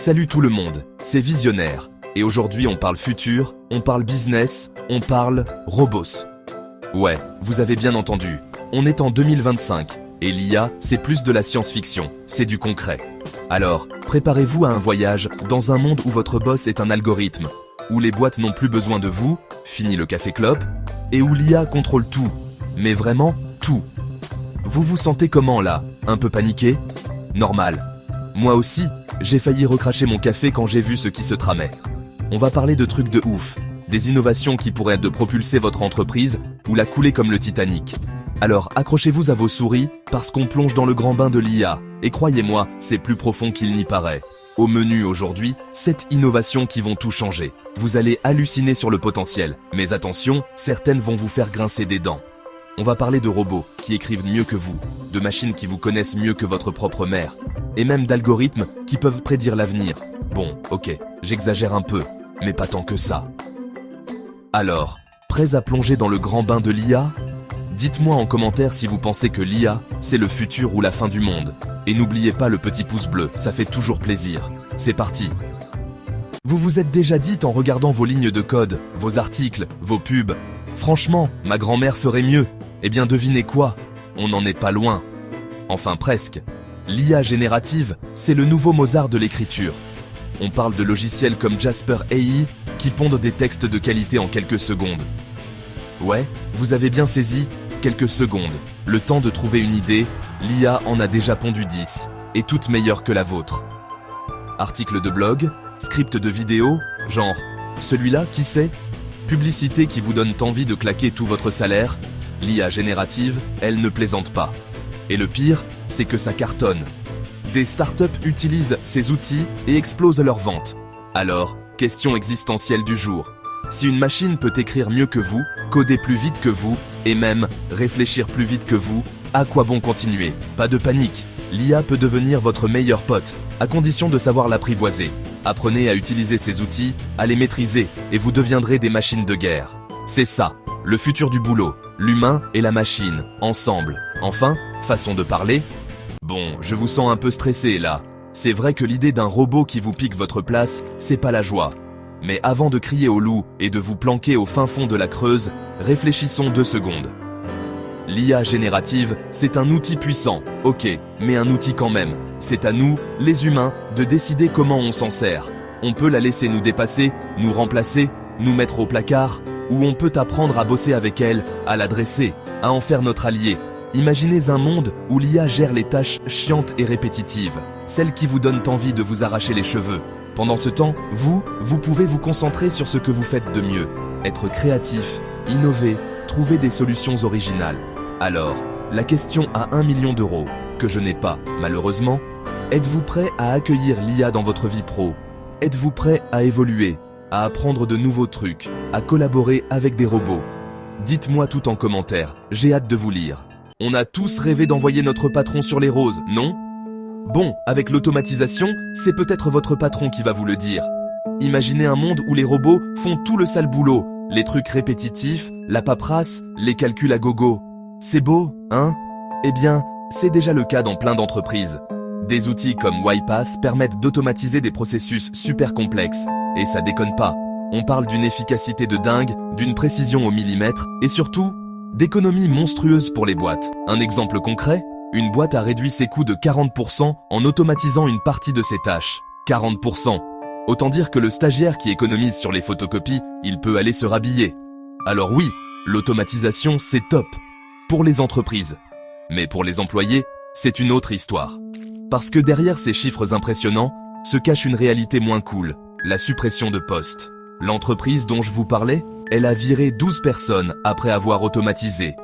Salut tout le monde, c'est Visionnaire. Et aujourd'hui on parle futur, on parle business, on parle robots. Ouais, vous avez bien entendu, on est en 2025, et l'IA, c'est plus de la science-fiction, c'est du concret. Alors, préparez-vous à un voyage dans un monde où votre boss est un algorithme, où les boîtes n'ont plus besoin de vous, fini le café clope, et où l'IA contrôle tout, mais vraiment tout. Vous vous sentez comment là? Un peu paniqué? Normal. Moi aussi, j'ai failli recracher mon café quand j'ai vu ce qui se tramait. On va parler de trucs de ouf, des innovations qui pourraient de propulser votre entreprise ou la couler comme le Titanic. Alors accrochez-vous à vos souris parce qu'on plonge dans le grand bain de l'IA. Et croyez-moi, c'est plus profond qu'il n'y paraît. Au menu aujourd'hui, 7 innovations qui vont tout changer. Vous allez halluciner sur le potentiel, mais attention, certaines vont vous faire grincer des dents. On va parler de robots qui écrivent mieux que vous, de machines qui vous connaissent mieux que votre propre mère, et même d'algorithmes qui peuvent prédire l'avenir. Bon, ok, j'exagère un peu, mais pas tant que ça. Alors, prêts à plonger dans le grand bain de l'IA? Dites-moi en commentaire si vous pensez que l'IA, c'est le futur ou la fin du monde. Et n'oubliez pas le petit pouce bleu, ça fait toujours plaisir. C'est parti. Vous vous êtes déjà dit en regardant vos lignes de code, vos articles, vos pubs, franchement, ma grand-mère ferait mieux. Eh bien devinez quoi? On n'en est pas loin. Enfin presque. L'IA générative, c'est le nouveau Mozart de l'écriture. On parle de logiciels comme Jasper AI qui pondent des textes de qualité en quelques secondes. Ouais, vous avez bien saisi, quelques secondes. Le temps de trouver une idée, l'IA en a déjà pondu 10, et toutes meilleures que la vôtre. Articles de blog, scripts de vidéo, genre, celui-là, qui c'est? Publicité qui vous donne envie de claquer tout votre salaire, l'IA générative, elle ne plaisante pas. Et le pire, c'est que ça cartonne. Des startups utilisent ces outils et explosent leurs ventes. Alors, question existentielle du jour. Si une machine peut écrire mieux que vous, coder plus vite que vous, et même réfléchir plus vite que vous, à quoi bon continuer? Pas de panique, l'IA peut devenir votre meilleur pote, à condition de savoir l'apprivoiser. Apprenez à utiliser ces outils, à les maîtriser, et vous deviendrez des machines de guerre. C'est ça, le futur du boulot, l'humain et la machine, ensemble. Enfin, façon de parler? Bon, je vous sens un peu stressé là. C'est vrai que l'idée d'un robot qui vous pique votre place, c'est pas la joie. Mais avant de crier au loup et de vous planquer au fin fond de la Creuse, réfléchissons 2 secondes. L'IA générative, c'est un outil puissant, ok, mais un outil quand même. C'est à nous, les humains, de décider comment on s'en sert. On peut la laisser nous dépasser, nous remplacer, nous mettre au placard, ou on peut apprendre à bosser avec elle, à l'adresser, à en faire notre allié. Imaginez un monde où l'IA gère les tâches chiantes et répétitives, celles qui vous donnent envie de vous arracher les cheveux. Pendant ce temps, vous pouvez vous concentrer sur ce que vous faites de mieux. Être créatif, innover, trouver des solutions originales. Alors, la question à 1 million d'euros, que je n'ai pas, malheureusement, êtes-vous prêt à accueillir l'IA dans votre vie pro? Êtes-vous prêt à évoluer, à apprendre de nouveaux trucs, à collaborer avec des robots? Dites-moi tout en commentaire, j'ai hâte de vous lire. On a tous rêvé d'envoyer notre patron sur les roses, non? Bon, avec l'automatisation, c'est peut-être votre patron qui va vous le dire. Imaginez un monde où les robots font tout le sale boulot, les trucs répétitifs, la paperasse, les calculs à gogo. C'est beau, hein? Eh bien, c'est déjà le cas dans plein d'entreprises. Des outils comme UiPath permettent d'automatiser des processus super complexes. Et ça déconne pas. On parle d'une efficacité de dingue, d'une précision au millimètre, et surtout, d'économies monstrueuses pour les boîtes. Un exemple concret? Une boîte a réduit ses coûts de 40% en automatisant une partie de ses tâches. 40%. Autant dire que le stagiaire qui économise sur les photocopies, il peut aller se rhabiller. Alors oui, l'automatisation c'est top. Pour les entreprises. Mais pour les employés, c'est une autre histoire. Parce que derrière ces chiffres impressionnants, se cache une réalité moins cool. La suppression de postes. L'entreprise dont je vous parlais, elle a viré 12 personnes après avoir automatisé.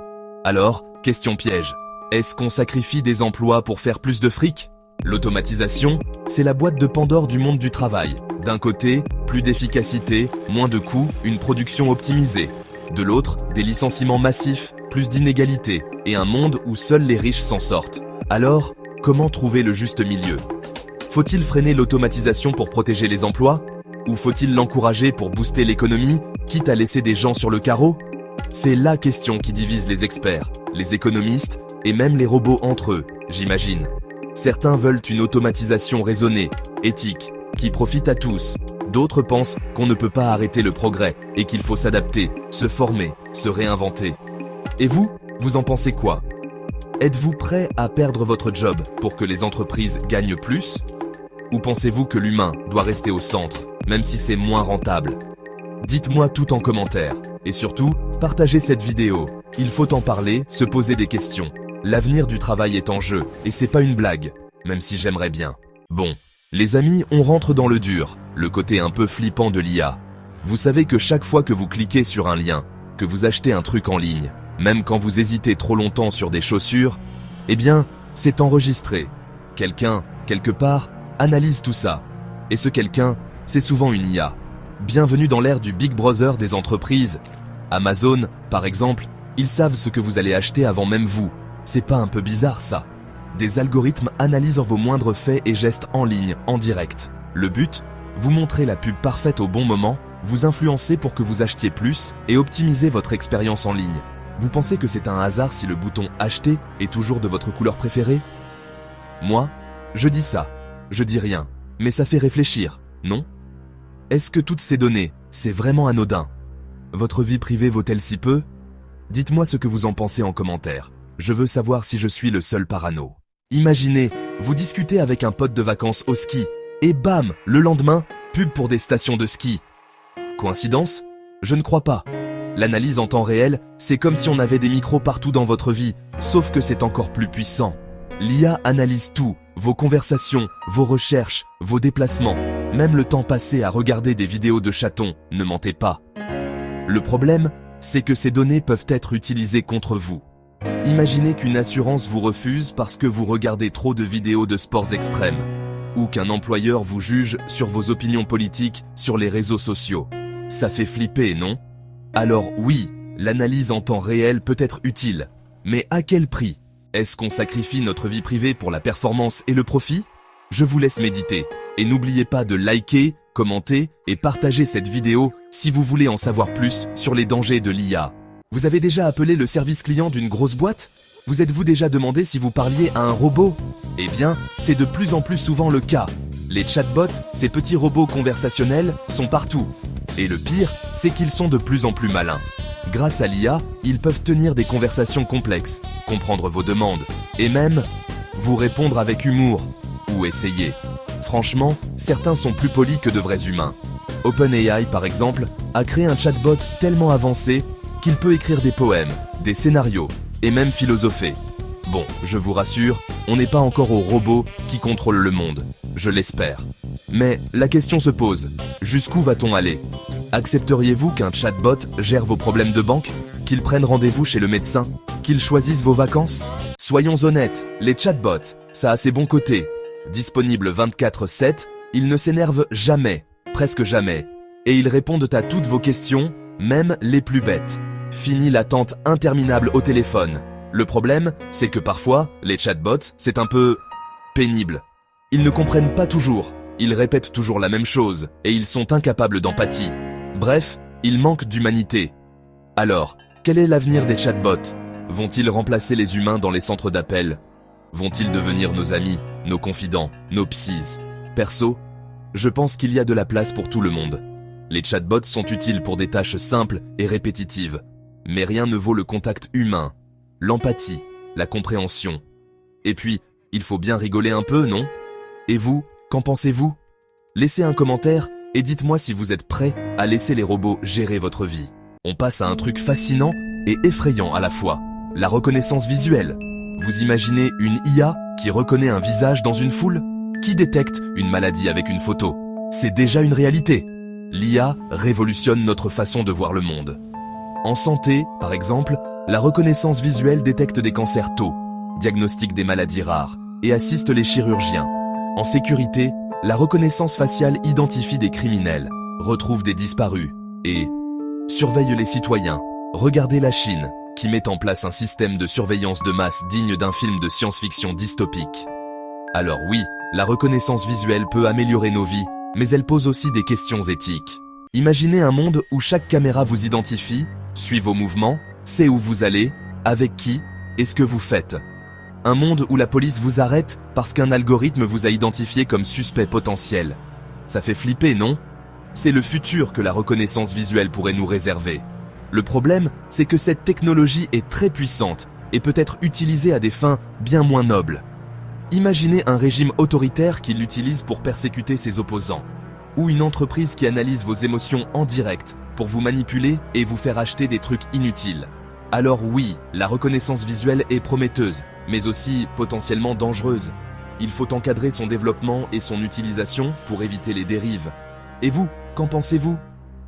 Alors, question piège. Est-ce qu'on sacrifie des emplois pour faire plus de fric? L'automatisation, c'est la boîte de Pandore du monde du travail. D'un côté, plus d'efficacité, moins de coûts, une production optimisée. De l'autre, des licenciements massifs, plus d'inégalités, et un monde où seuls les riches s'en sortent. Alors, comment trouver le juste milieu? Faut-il freiner l'automatisation pour protéger les emplois? Ou faut-il l'encourager pour booster l'économie, quitte à laisser des gens sur le carreau? C'est la question qui divise les experts, les économistes, et même les robots entre eux, j'imagine. Certains veulent une automatisation raisonnée, éthique, qui profite à tous. D'autres pensent qu'on ne peut pas arrêter le progrès et qu'il faut s'adapter, se former, se réinventer. Et vous, vous en pensez quoi? Êtes-vous prêt à perdre votre job pour que les entreprises gagnent plus? Ou pensez-vous que l'humain doit rester au centre, même si c'est moins rentable? Dites-moi tout en commentaire. Et surtout, partagez cette vidéo. Il faut en parler, se poser des questions. L'avenir du travail est en jeu, et c'est pas une blague, même si j'aimerais bien. Bon, les amis, on rentre dans le dur, le côté un peu flippant de l'IA. Vous savez que chaque fois que vous cliquez sur un lien, que vous achetez un truc en ligne, même quand vous hésitez trop longtemps sur des chaussures, eh bien, c'est enregistré. Quelqu'un, quelque part, analyse tout ça. Et ce quelqu'un, c'est souvent une IA. Bienvenue dans l'ère du Big Brother des entreprises. Amazon, par exemple, ils savent ce que vous allez acheter avant même vous. C'est pas un peu bizarre ça? Des algorithmes analysent vos moindres faits et gestes en ligne, en direct. Le but? Vous montrer la pub parfaite au bon moment, vous influencer pour que vous achetiez plus et optimiser votre expérience en ligne. Vous pensez que c'est un hasard si le bouton « Acheter » est toujours de votre couleur préférée? Moi, je dis ça. Je dis rien. Mais ça fait réfléchir, non? Est-ce que toutes ces données, c'est vraiment anodin? Votre vie privée vaut-elle si peu? Dites-moi ce que vous en pensez en commentaire. Je veux savoir si je suis le seul parano. Imaginez, vous discutez avec un pote de vacances au ski, et bam, le lendemain, pub pour des stations de ski. Coïncidence? Je ne crois pas. L'analyse en temps réel, c'est comme si on avait des micros partout dans votre vie, sauf que c'est encore plus puissant. L'IA analyse tout, vos conversations, vos recherches, vos déplacements, même le temps passé à regarder des vidéos de chatons, ne mentez pas. Le problème, c'est que ces données peuvent être utilisées contre vous. Imaginez qu'une assurance vous refuse parce que vous regardez trop de vidéos de sports extrêmes, ou qu'un employeur vous juge sur vos opinions politiques sur les réseaux sociaux. Ça fait flipper, non? Alors oui, l'analyse en temps réel peut être utile, mais à quel prix? Est-ce qu'on sacrifie notre vie privée pour la performance et le profit? Je vous laisse méditer, et n'oubliez pas de liker, commenter et partager cette vidéo si vous voulez en savoir plus sur les dangers de l'IA. Vous avez déjà appelé le service client d'une grosse boîte? Vous êtes-vous déjà demandé si vous parliez à un robot? Eh bien, c'est de plus en plus souvent le cas. Les chatbots, ces petits robots conversationnels, sont partout. Et le pire, c'est qu'ils sont de plus en plus malins. Grâce à l'IA, ils peuvent tenir des conversations complexes, comprendre vos demandes, et même vous répondre avec humour, ou essayer. Franchement, certains sont plus polis que de vrais humains. OpenAI, par exemple, a créé un chatbot tellement avancé qu'il peut écrire des poèmes, des scénarios, et même philosopher. Bon, je vous rassure, on n'est pas encore aux robots qui contrôlent le monde, je l'espère. Mais la question se pose, jusqu'où va-t-on aller? Accepteriez-vous qu'un chatbot gère vos problèmes de banque? Qu'il prenne rendez-vous chez le médecin? Qu'il choisisse vos vacances? Soyons honnêtes, les chatbots, ça a ses bons côtés. Disponibles 24/7, ils ne s'énervent jamais, presque jamais. Et ils répondent à toutes vos questions, même les plus bêtes. Fini l'attente interminable au téléphone. Le problème, c'est que parfois, les chatbots, c'est un peu pénible. Ils ne comprennent pas toujours, ils répètent toujours la même chose, et ils sont incapables d'empathie. Bref, ils manquent d'humanité. Alors, quel est l'avenir des chatbots? Vont-ils remplacer les humains dans les centres d'appel? Vont-ils devenir nos amis, nos confidents, nos psys? Perso, je pense qu'il y a de la place pour tout le monde. Les chatbots sont utiles pour des tâches simples et répétitives, mais rien ne vaut le contact humain, l'empathie, la compréhension. Et puis, il faut bien rigoler un peu, non? Et vous, qu'en pensez-vous? Laissez un commentaire et dites-moi si vous êtes prêts à laisser les robots gérer votre vie. On passe à un truc fascinant et effrayant à la fois, la reconnaissance visuelle. Vous imaginez une IA qui reconnaît un visage dans une foule? Qui détecte une maladie avec une photo? C'est déjà une réalité. L'IA révolutionne notre façon de voir le monde. En santé, par exemple, la reconnaissance visuelle détecte des cancers tôt, diagnostique des maladies rares et assiste les chirurgiens. En sécurité, la reconnaissance faciale identifie des criminels, retrouve des disparus et surveille les citoyens. Regardez la Chine, qui met en place un système de surveillance de masse digne d'un film de science-fiction dystopique. Alors oui, la reconnaissance visuelle peut améliorer nos vies, mais elle pose aussi des questions éthiques. Imaginez un monde où chaque caméra vous identifie, suit vos mouvements, sait où vous allez, avec qui et ce que vous faites. Un monde où la police vous arrête parce qu'un algorithme vous a identifié comme suspect potentiel. Ça fait flipper, non? C'est le futur que la reconnaissance visuelle pourrait nous réserver. Le problème, c'est que cette technologie est très puissante et peut être utilisée à des fins bien moins nobles. Imaginez un régime autoritaire qui l'utilise pour persécuter ses opposants, ou une entreprise qui analyse vos émotions en direct pour vous manipuler et vous faire acheter des trucs inutiles. Alors oui, la reconnaissance visuelle est prometteuse, mais aussi potentiellement dangereuse. Il faut encadrer son développement et son utilisation pour éviter les dérives. Et vous, qu'en pensez-vous?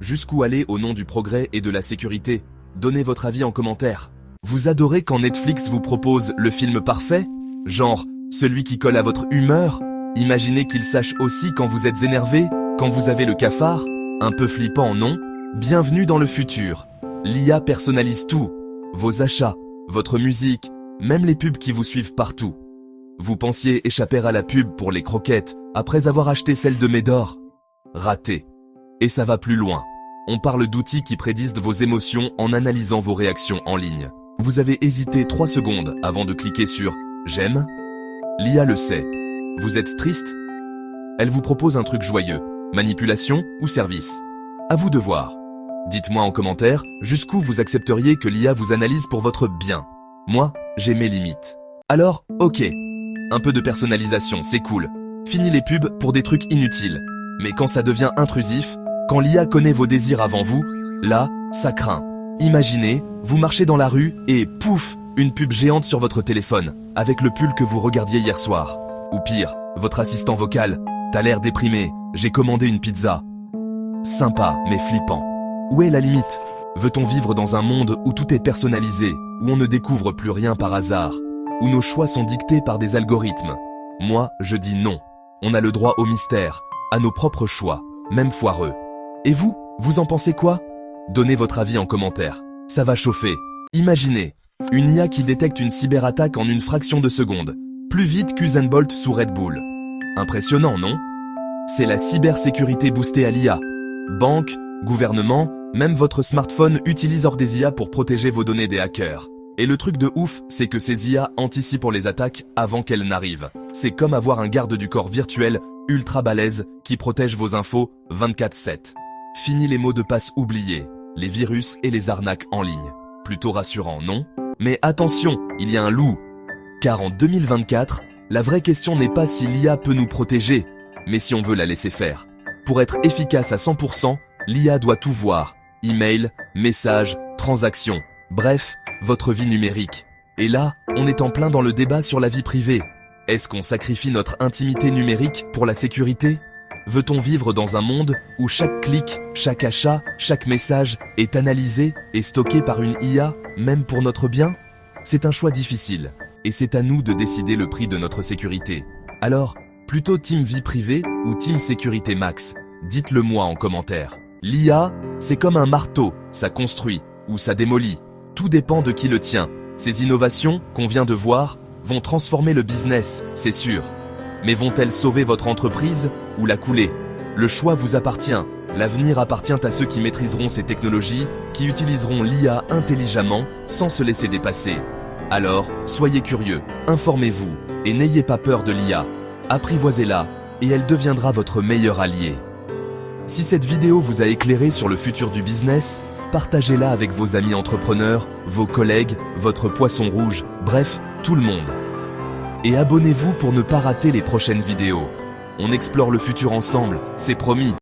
Jusqu'où aller au nom du progrès et de la sécurité? Donnez votre avis en commentaire. Vous adorez quand Netflix vous propose le film parfait? Genre, celui qui colle à votre humeur? Imaginez qu'il sache aussi quand vous êtes énervé, quand vous avez le cafard? Un peu flippant, non? Bienvenue dans le futur. L'IA personnalise tout. Vos achats, votre musique, même les pubs qui vous suivent partout. Vous pensiez échapper à la pub pour les croquettes après avoir acheté celle de Médor? Raté. Et ça va plus loin. On parle d'outils qui prédisent vos émotions en analysant vos réactions en ligne. Vous avez hésité 3 secondes avant de cliquer sur « J'aime ». L'IA le sait. Vous êtes triste? Elle vous propose un truc joyeux. Manipulation ou service? À vous de voir. Dites-moi en commentaire jusqu'où vous accepteriez que l'IA vous analyse pour votre bien. Moi, j'ai mes limites. Alors, ok. Un peu de personnalisation, c'est cool. Fini les pubs pour des trucs inutiles. Mais quand ça devient intrusif, quand l'IA connaît vos désirs avant vous, là, ça craint. Imaginez, vous marchez dans la rue et pouf, une pub géante sur votre téléphone, avec le pull que vous regardiez hier soir. Ou pire, votre assistant vocal. T'as l'air déprimé, j'ai commandé une pizza. Sympa, mais flippant. Où est la limite? Veut-on vivre dans un monde où tout est personnalisé, où on ne découvre plus rien par hasard, où nos choix sont dictés par des algorithmes? Moi, je dis non. On a le droit au mystère, à nos propres choix, même foireux. Et vous, vous en pensez quoi? Donnez votre avis en commentaire. Ça va chauffer. Imaginez, une IA qui détecte une cyberattaque en une fraction de seconde, plus vite qu'Usain Bolt sous Red Bull. Impressionnant, non? C'est la cybersécurité boostée à l'IA. Banque, gouvernement, même votre smartphone utilise des IA pour protéger vos données des hackers. Et le truc de ouf, c'est que ces IA anticipent les attaques avant qu'elles n'arrivent. C'est comme avoir un garde du corps virtuel ultra balèze qui protège vos infos 24/7. Fini les mots de passe oubliés, les virus et les arnaques en ligne. Plutôt rassurant, non? Mais attention, il y a un loup. Car en 2024, la vraie question n'est pas si l'IA peut nous protéger, mais si on veut la laisser faire. Pour être efficace à 100%, l'IA doit tout voir. Email, messages, transactions, bref, votre vie numérique. Et là, on est en plein dans le débat sur la vie privée. Est-ce qu'on sacrifie notre intimité numérique pour la sécurité? Veut-on vivre dans un monde où chaque clic, chaque achat, chaque message est analysé et stocké par une IA, même pour notre bien? C'est un choix difficile, et c'est à nous de décider le prix de notre sécurité. Alors, plutôt team vie privée ou team sécurité max? Dites-le moi en commentaire. L'IA, c'est comme un marteau, ça construit ou ça démolit. Tout dépend de qui le tient. Ces innovations qu'on vient de voir vont transformer le business, c'est sûr. Mais vont-elles sauver votre entreprise ou la couler? Le choix vous appartient. L'avenir appartient à ceux qui maîtriseront ces technologies, qui utiliseront l'IA intelligemment sans se laisser dépasser. Alors, soyez curieux, informez-vous et n'ayez pas peur de l'IA. Apprivoisez-la et elle deviendra votre meilleur allié. Si cette vidéo vous a éclairé sur le futur du business, partagez-la avec vos amis entrepreneurs, vos collègues, votre poisson rouge, bref, tout le monde. Et abonnez-vous pour ne pas rater les prochaines vidéos. On explore le futur ensemble, c'est promis.